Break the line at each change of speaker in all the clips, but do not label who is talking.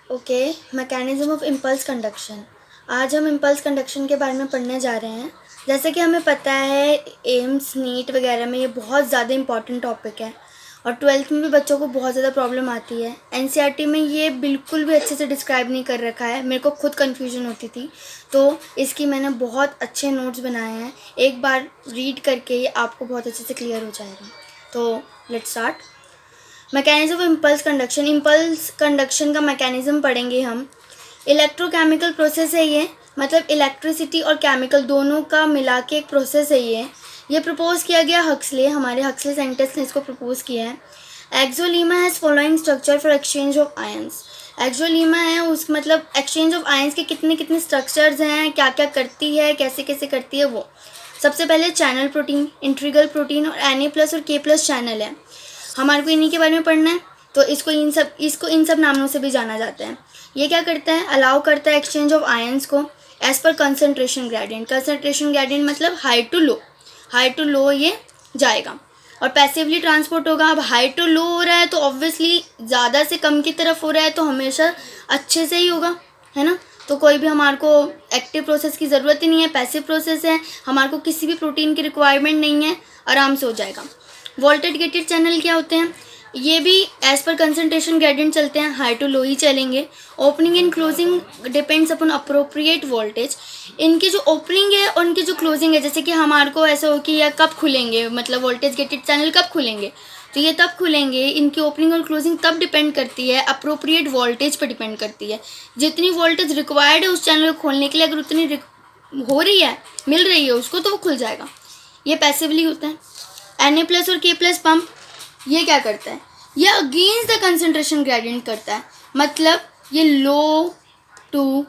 Okay, mechanism of impulse conduction. आज हम impulse conduction के बारे में पढ़ने जा रहे हैं। जैसे कि हमें पता है एम्स नीट वगैरह में ये बहुत ज़्यादा इम्पॉर्टेंट टॉपिक है और ट्वेल्थ में भी बच्चों को बहुत ज़्यादा प्रॉब्लम आती है। एनसीईआरटी में ये बिल्कुल भी अच्छे से डिस्क्राइब नहीं कर रखा है, मेरे को खुद कन्फ्यूजन होती थी, तो इसकी मैंने बहुत अच्छे नोट्स बनाए हैं। एक बार रीड करके ये आपको बहुत अच्छे से क्लियर हो जाएगा। तो let's start. Mechanism of impulse conduction का मैकेनिज्म पढ़ेंगे हम। इलेक्ट्रोकेमिकल प्रोसेस है ये, मतलब इलेक्ट्रिसिटी और केमिकल दोनों का मिला के एक प्रोसेस है ये प्रपोज किया गया हमारे हक्सले साइंटिस्ट ने इसको प्रपोज किया है। Axolemma has following structure for exchange of ions. Axolemma है उस मतलब एक्सचेंज ऑफ आयंस के कितने कितने स्ट्रक्चर्स हैं, क्या क्या करती है, कैसे कैसे करती है वो। सबसे पहले चैनल प्रोटीन, इंट्रीगल प्रोटीन और Na+ और K+ चैनल है। हमारे को इन्हीं के बारे में पढ़ना है, तो इसको इन सब नामों से भी जाना जाता है। ये क्या करता है, अलाउ करता है एक्सचेंज ऑफ आयंस को एज पर कंसनट्रेशन ग्रेडियंट। कंसनट्रेशन ग्रेडियंट मतलब हाई टू लो ये जाएगा और पैसिवली ट्रांसपोर्ट होगा। अब हाई टू लो हो रहा है तो ऑब्वियसली ज़्यादा से कम की तरफ हो रहा है तो हमेशा अच्छे से ही होगा, है ना। तो कोई भी हमारे को एक्टिव प्रोसेस की ज़रूरत ही नहीं है, पैसिव प्रोसेस है, हमारे को किसी भी प्रोटीन की रिक्वायरमेंट नहीं है, आराम से हो जाएगा। वोल्टेज गेटेड चैनल क्या होते हैं, ये भी एज पर कंसनट्रेशन ग्रेडियंट चलते हैं, हाई टू लो ही चलेंगे। Opening and closing depends upon appropriate voltage. इनकी जो ओपनिंग है और इनकी जो क्लोजिंग है, जैसे कि हमारे को ऐसा हो कि यह कब खुलेंगे, मतलब वोल्टेज गेटेड चैनल कब खुलेंगे, तो ये तब खुलेंगे। इनकी ओपनिंग और क्लोजिंग तब डिपेंड करती है, अप्रोप्रिएट वोल्टेज पर डिपेंड करती है। जितनी वोल्टेज रिक्वायर्ड है उस चैनल को खोलने के लिए, अगर उतनी हो रही है, मिल रही है उसको, तो वो खुल जाएगा। ये पैसिवली होता है। Na+ और K+ पंप ये क्या करता है, ये अगेंस्ट द कंसंट्रेशन ग्रेडियंट करता है, मतलब ये लो टू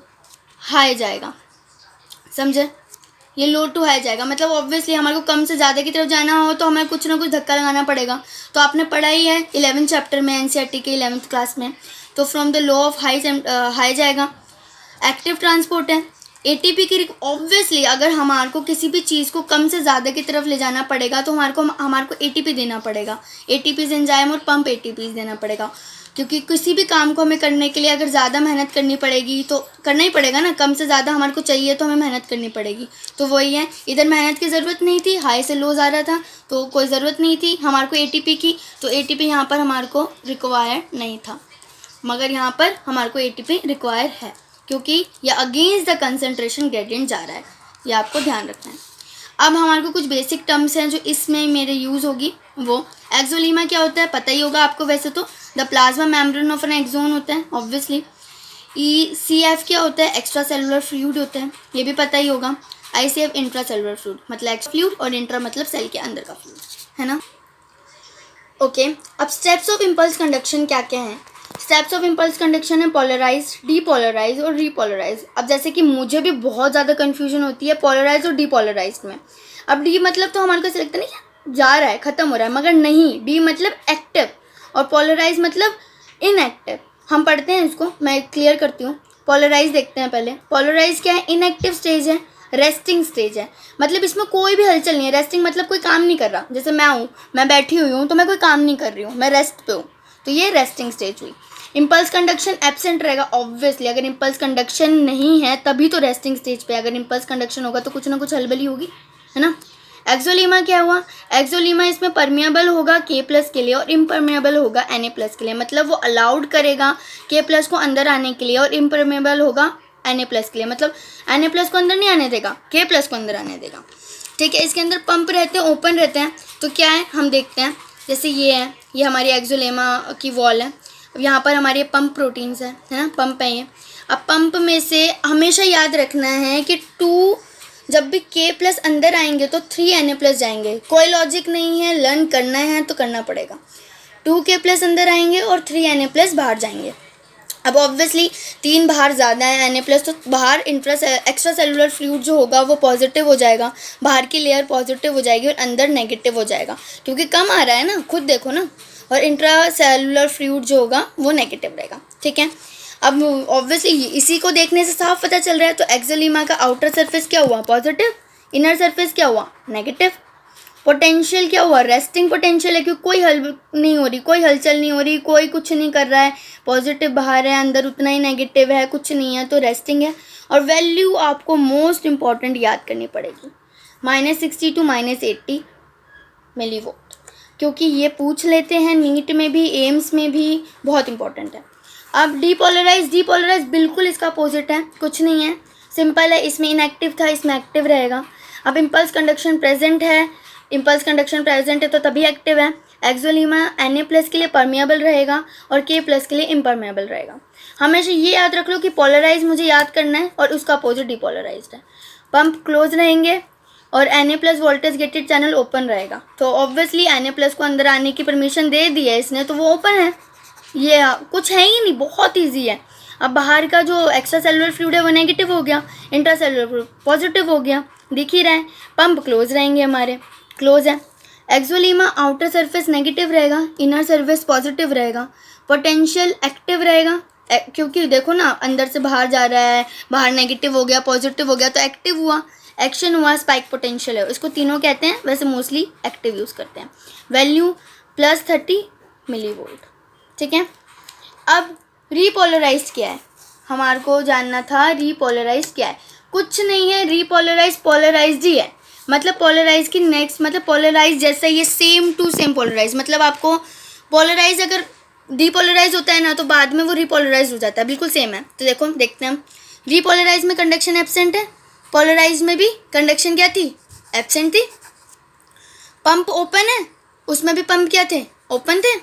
हाई जाएगा, समझे। ये लो टू हाई जाएगा, मतलब ऑब्वियसली हमारे को कम से ज़्यादा की तरफ जाना हो तो हमें कुछ ना कुछ धक्का लगाना पड़ेगा। तो आपने पढ़ा ही है 11th चैप्टर में, एनसीईआरटी के 11th क्लास में। तो from the law of high जाएगा। एक्टिव ट्रांसपोर्ट है। एटीपी की ऑब्वियसली अगर हमारे को किसी भी चीज़ को कम से ज़्यादा की तरफ ले जाना पड़ेगा तो हमारे को एटीपी देना पड़ेगा। एटीपीज एंजाइम और पंप एटीपीज देना पड़ेगा, क्योंकि किसी भी काम को हमें करने के लिए अगर ज़्यादा मेहनत करनी पड़ेगी तो करना ही पड़ेगा ना, कम से ज़्यादा हमारे को चाहिए तो हमें मेहनत करनी पड़ेगी। तो वही है, इधर मेहनत की ज़रूरत नहीं थी, हाई से लो जा रहा था तो कोई ज़रूरत नहीं थी हमारे को एटीपी की, तो एटीपी यहाँ पर हमारे को रिक्वायर नहीं था, मगर यहाँ पर हमारे को एटीपी रिक्वायर है, क्योंकि ये अगेंस्ट द कंसंट्रेशन ग्रेडियंट जा रहा है, ये आपको ध्यान रखना है। अब हमारे को कुछ बेसिक टर्म्स हैं जो इसमें मेरे यूज़ होगी। वो एक्सोलीमा क्या होता है पता ही होगा आपको, वैसे तो the plasma membrane of an axon होता है ऑब्वियसली। ECF क्या होता है, एक्स्ट्रा सेलुलर फ्लूइड होता है, ये भी पता ही होगा। ICF इंट्रा सेलुलर फ्लूइड, मतलब फ्लूइड, और इंट्रा मतलब सेल के अंदर का फ्लूइड, है ना। ओके, अब स्टेप्स ऑफ इम्पल्स कंडक्शन क्या क्या हैं। स्टेप्स ऑफ इम्पल्स कंडक्शन है पोलराइज, डीपोलराइज और रीपोलराइज। अब जैसे कि मुझे भी बहुत ज़्यादा कन्फ्यूजन होती है पोलराइज और डीपोलराइज में। अब डी मतलब तो हमारे को ऐसा लगता नहीं जा रहा है, ख़त्म हो रहा है, मगर नहीं, डी मतलब एक्टिव और पोलराइज मतलब इनएक्टिव। हम पढ़ते हैं इसको, मैं क्लियर करती हूँ। पोलराइज देखते हैं पहले। पोलराइज क्या है, इनएक्टिव स्टेज है, रेस्टिंग स्टेज है, मतलब इसमें कोई भी हलचल नहीं है। रेस्टिंग मतलब कोई काम नहीं कर रहा, जैसे मैं बैठी हुई हूँ तो मैं कोई काम नहीं कर रही हूँ, मैं रेस्ट पे हूँ, तो ये रेस्टिंग स्टेज हुई। इम्पल्स कंडक्शन एब्सेंट रहेगा ऑब्वियसली, अगर इम्पल्स कंडक्शन नहीं है तभी तो रेस्टिंग स्टेज पे, अगर इम्पल्स कंडक्शन होगा तो कुछ ना कुछ हलबली होगी, है ना। एक्सोलीमा क्या हुआ, एक्सोलीमा इसमें परमिएबल होगा K+ के लिए और इम्परमिएबल होगा Na+ के लिए, मतलब वो अलाउड करेगा K+ को अंदर आने के लिए और इम्परमिएबल होगा Na+ के लिए, मतलब Na+ को अंदर नहीं आने देगा, K+ को अंदर आने देगा, ठीक है। इसके अंदर पंप रहते हैं, ओपन रहते हैं, तो क्या है हम देखते हैं। जैसे ये है, ये हमारी एक्सोलेमा की वॉल है। अब यहाँ पर हमारे पंप प्रोटीन्स है ना, पंप है ये। अब पंप में से हमेशा याद रखना है कि 2 जब भी K+ अंदर आएंगे तो 3 Na+ जाएंगे, कोई लॉजिक नहीं है, लर्न करना है तो करना पड़ेगा। 2 K+ अंदर आएंगे और 3 Na+ बाहर जाएंगे। अब ऑब्वियसली 3 बाहर ज़्यादा है Na+, तो बाहर एक्स्ट्रा सेलुलर फ्लूइड जो होगा वो पॉजिटिव हो जाएगा, बाहर की लेयर पॉजिटिव हो जाएगी और अंदर नेगेटिव हो जाएगा, क्योंकि कम आ रहा है ना, खुद देखो ना। और इंट्रा सेलुलर फ्लूइड जो होगा वो नेगेटिव रहेगा, ठीक है। अब ऑब्वियसली इसी को देखने से साफ पता चल रहा है, तो एक्सोलीमा का आउटर सरफेस क्या हुआ, पॉजिटिव, इनर सरफेस क्या हुआ, नेगेटिव। पोटेंशियल क्या हुआ, रेस्टिंग पोटेंशियल है, क्योंकि कोई नहीं हो रही, कोई हलचल नहीं हो रही, कोई कुछ नहीं कर रहा है, पॉजिटिव बाहर है, अंदर उतना ही नेगेटिव है, कुछ नहीं है, तो रेस्टिंग है। और वैल्यू आपको मोस्ट इंपॉर्टेंट याद करनी पड़ेगी, -60 to -80 मिलीवोल्ट, क्योंकि ये पूछ लेते हैं नीट में भी, एम्स में भी, बहुत इंपॉर्टेंट है। अब डीपोलराइज बिल्कुल इसका अपोजिट है, कुछ नहीं है, सिंपल है, इसमें इनएक्टिव था, इसमें एक्टिव रहेगा। अब इम्पल्स कंडक्शन प्रेजेंट है तो तभी एक्टिव है। एक्सोलीमा Na+ के लिए परमिएबल रहेगा और K+ के लिए इम्परमेबल रहेगा। हमेशा ये याद रख लो कि पोलराइज मुझे याद करना है और उसका अपोजिट डीपोलराइज्ड है। पंप क्लोज रहेंगे और Na+ voltage gated channel open रहेगा, तो ऑब्वियसली Na+ को अंदर आने की परमिशन दे दी है इसने, तो वो ओपन है। ये कुछ है ही नहीं, बहुत ईजी है। अब बाहर का जो एक्स्ट्रा सेलुलर फ्लूइड है वो नेगेटिव हो गया, इंट्रा सेलुलर फ्लूइड पॉजिटिव हो गया, दिख ही रहा है। पंप क्लोज रहेंगे हमारे, क्लोज है। एक्सोलीमा आउटर सरफेस नेगेटिव रहेगा, इनर सरफेस पॉजिटिव रहेगा। पोटेंशियल एक्टिव रहेगा, क्योंकि देखो ना, अंदर से बाहर जा रहा है, बाहर नेगेटिव हो गया, पॉजिटिव हो गया, तो एक्टिव हुआ, एक्शन हुआ, स्पाइक पोटेंशियल है, इसको तीनों कहते हैं, वैसे मोस्टली एक्टिव यूज़ करते हैं। वैल्यू +30 मिलीवोल्ट, ठीक है। अब रीपोलराइज क्या है, हमारे को जानना था। रीपोलराइज क्या है? कुछ नहीं है, रीपोलराइज पोलराइज्ड ही है। मतलब पोलराइज की नेक्स्ट, मतलब पोलराइज जैसा ये सेम टू सेम पोलराइज, मतलब आपको पोलराइज अगर डीपोलराइज होता है ना तो बाद में वो रीपोलराइज हो जाता है, बिल्कुल सेम है। तो देखो, देखते हैं हम। रीपोलराइज में कंडक्शन एब्सेंट है, पोलराइज में भी कंडक्शन क्या थी, एब्सेंट थी। पंप ओपन है, उसमें भी पंप क्या थे, ओपन थे।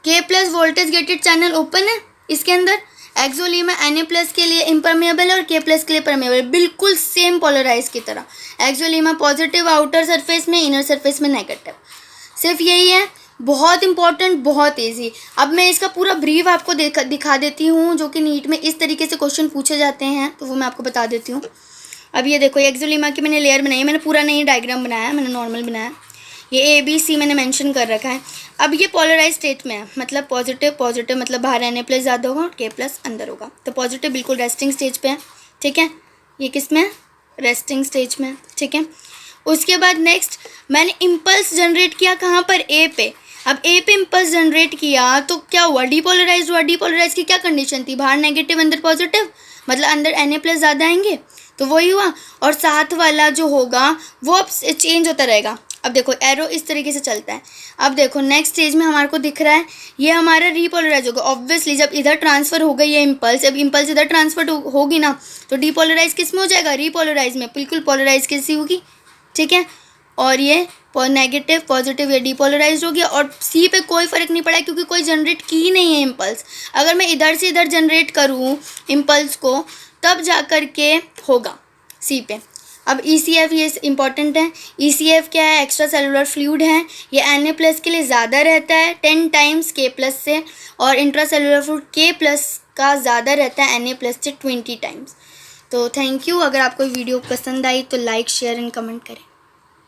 K+ voltage gated channel open है इसके अंदर। एक्सोलीमा Na+ के लिए इम्परमेबल और K+ के लिए परमेबल, बिल्कुल सेम पोलराइज की तरह। एक्सोलीमा पॉजिटिव आउटर सरफेस में, इनर सरफेस में नेगेटिव, सिर्फ यही है। बहुत इंपॉर्टेंट, बहुत इजी। अब मैं इसका पूरा ब्रीफ आपको दिखा देती हूँ, जो कि नीट में इस तरीके से क्वेश्चन पूछे जाते हैं, तो वो मैं आपको बता देती हूँ। अब ये देखो, एक्सोलीमा की मैंने लेयर बनाई, मैंने पूरा नहीं डायग्राम बनाया, मैंने नॉर्मल बनाया। ये ABC मैंने मेंशन कर रखा है। अब ये पोलराइज स्टेट में है, मतलब पॉजिटिव मतलब बाहर Na+ ज़्यादा होगा और K+ अंदर होगा, तो पॉजिटिव बिल्कुल रेस्टिंग स्टेज पे है, ठीक है। ये किस में है, रेस्टिंग स्टेज में, ठीक है। उसके बाद नेक्स्ट मैंने इम्पल्स जनरेट किया, कहाँ पर, A पे। अब A पे इम्पल्स जनरेट किया तो क्या हुआ, डीपोलराइज हुआ। डीपोलराइज की क्या कंडीशन थी, बाहर नेगेटिव अंदर पॉजिटिव, मतलब अंदर Na+ ज़्यादा आएंगे, तो वही हुआ। और साथ वाला जो होगा वो अब चेंज होता रहेगा। अब देखो, एरो इस तरीके से चलता है। अब देखो नेक्स्ट स्टेज में हमारे को दिख रहा है ये हमारा रीपोलराइज होगा। ऑब्वियसली जब इधर ट्रांसफ़र हो गई है इम्पल्स, अब इम्पल्स इधर ट्रांसफर होगी ना, तो डीपोलराइज किस में हो जाएगा, रीपोलराइज में। बिल्कुल पोलराइज कैसी होगी, ठीक है। और ये नेगेटिव पॉजिटिव, ये डीपोलराइज हो गया। और सी पे कोई फ़र्क नहीं पड़ा, क्योंकि कोई जनरेट की नहीं है इम्पल्स। अगर मैं इधर से इधर जनरेट करूँ इम्पल्स को, तब जा कर के होगा सी पे। अब ECF, ये इंपॉर्टेंट है। ECF क्या है, एक्स्ट्रा सेलुलर फ्लूइड है। ये Na+ के लिए ज़्यादा रहता है 10 टाइम्स K+ से, और इंट्रा सेलुलर फ्लूइड K+ का ज़्यादा रहता है Na+ से 20 टाइम्स। तो थैंक यू। अगर आपको वीडियो पसंद आई तो लाइक, शेयर एंड कमेंट करें।